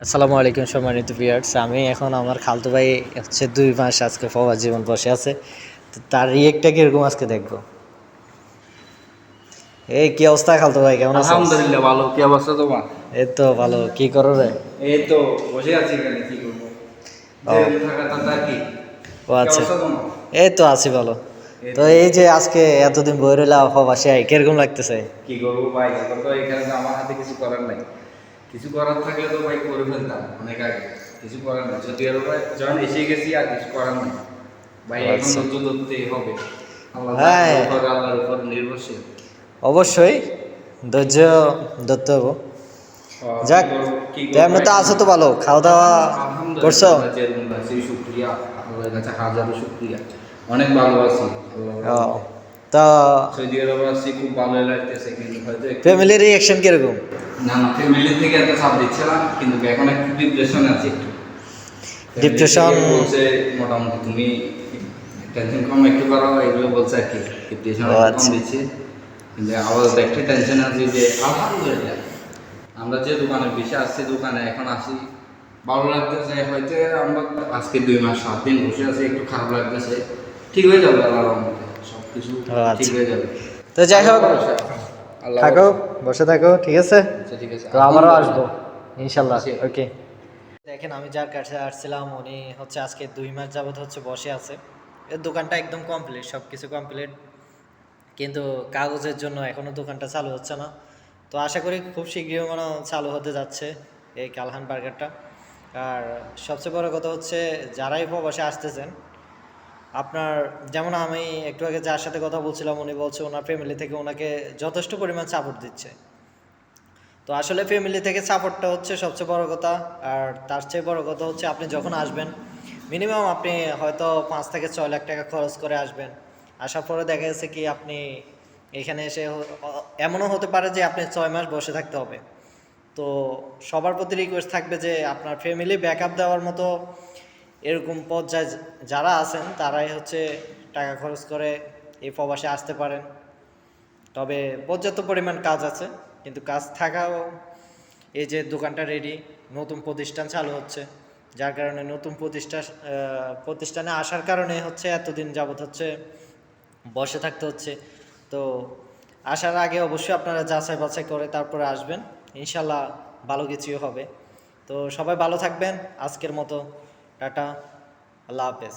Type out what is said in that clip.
আসসালামু আলাইকুম সম্মানিত ভিউয়ার্স। আমি এখন আমার খালতো ভাই হচ্ছে 2 মাস আজকে প্রবাস জীবন বসে আছে। তো তার রিয়েক্টটা কিরকম আজকে দেখবো। এই কি অবস্থা খালতো ভাই, কেমন আছিস? আলহামদুলিল্লাহ ভালো। কি অবস্থা তোমার? এই তো ভালো। কি করো রে? এই তো বসে আছি এখানে, কি করবো? ও যে থাকাটা কি? ও কি আচ্ছা, অবস্থা তোমার? এই তো আছি ভালো। এই তো তো এই যে আজকে এতদিন বই রইলা প্রবাসে, কিরকম লাগতেছে? কি করবো ভাই, এখন তো এখানে তো আমার হাতে কিছু করার নাই। কিছু করার থাকলে তো ভাই করে ফেলতাম অনেক আগে। কিছু করার নাই, যদি আর ভাই যখন এসে গেছি আর কিছু করার নাই ভাই। ও এখন আচ্ছা, ধৈর্য ধরতেই হবে। আল্লাহ যা হ্যাঁ করে আল্লাহর উপর নির্ভরশীল। অবশ্যই ধৈর্য ধরতে হবো। কি যাক, করবো কি তো করবো এমনি ভাই? তো আছো তো ভালো, খাওয়া দাওয়া করছো? আলহামদুলিল্লাহ আমরা যেরকম আছি শুক্রিয়া, আল্লাহর কাছে হাজারো শুক্রিয়া। অনেক ভালো আছি আল্লাহর ও রহমতে। তা সৌদি আরবে আছি, খুব ভালো লাগতেছে, কিন্তু হয়তো একটু ফ্যামিলির রিয়াকশন কিরকম? না ফ্যামিলি থেকে এত চাপ দিচ্ছে না, কিন্তু এখন একটু ডিপ্রেশনে আছি একটু। Family depression? থেকে বলছে মোটামুটি তুমি টেনশন কম একটু করো, এগুলো বলছে আর কি। ডিপ্রেশন ও একটু কম আচ্ছা, দিচ্ছে, কিন্তু আবার একটা টেনশন আছে যে আলহামদুলিল্লাহ আমরা যে দোকানে বেশি আসছি, দোকানে এখন আসি ভালো লাগতেছে। হয়তো আমরা আজকে 2 মাস 7 দিন বসে আছি, একটু খারাপ লাগতেছে। ঠিক হয়ে যাবে আল্লাহর রহমতে, সব কিছু ও ঠিক আচ্ছা। হয়ে যাবে। তো যাই আল্লাহ হোক, ভরসা, আল্লাহ থাকো, ভরসা। বসে থাকো, ঠিক আছে। আচ্ছা ঠিক আছে, তো আবারও আসবো আলহামদুলিল্লাহ। ইনশাল্লাহ। আসি। ওকে। দেখেন, আমি যার কাছে আসছিলাম উনি হচ্ছে আজকে 2 মাস যাবত হচ্ছে বসে আছে। এর দোকানটা একদম কমপ্লিট, সব কিছু কমপ্লিট, কিন্তু কাগজের জন্য এখনো দোকানটা চালু হচ্ছে না। তো আশা করি খুব শীঘ্রই মনে হয় চালু হতে যাচ্ছে এই কালহান বার্গারটা। আর সবচেয়ে বড় কথা হচ্ছে, যারাই প্রবাসে আসতেছেন, আপনার যেমন আমি একটু আগে যার সাথে কথা বলছিলাম, উনি বলছে ওনার ফ্যামিলি থেকে ওনাকে যথেষ্ট পরিমাণ সাপোর্ট দিচ্ছে। তো আসলে ফ্যামিলি থেকে সাপোর্টটা হচ্ছে সবচেয়ে বড় কথা। আর তার চেয়ে বড় কথা হচ্ছে, আপনি যখন আসবেন মিনিমাম আপনি হয়তো 5 থেকে 6 লাখ টাকা খরচ করে আসবেন। আসার পরে দেখা যাচ্ছে কি, আপনি এখানে এসে এমনও হতে পারে যে আপনি 6 মাস বসে থাকতে হবে। তো সবার প্রতি রিকোয়েস্ট থাকবে যে আপনার ফ্যামিলি ব্যাকআপ দেওয়ার মতো এরকম পর্যায়ে যারা আছেন তারাই হচ্ছে টাকা খরচ করে এই প্রবাসে আসতে পারেন। তবে পর্যাপ্ত পরিমাণ কাজ আছে, কিন্তু কাজ থাকাও, এই যে দোকানটা রেডি, নতুন প্রতিষ্ঠান চালু হচ্ছে, যার কারণে নতুন প্রতিষ্ঠানে আসার কারণে হচ্ছে এতদিন যাবত হচ্ছে বসে থাকতে হচ্ছে। তো আসার আগে অবশ্যই আপনারা যাচাই বাছাই করে তারপরে আসবেন, ইনশাল্লাহ ভালো কিছুই হবে। তো সবাই ভালো থাকবেন, আজকের মতো টাটা, আল্লাহ হাফেজ।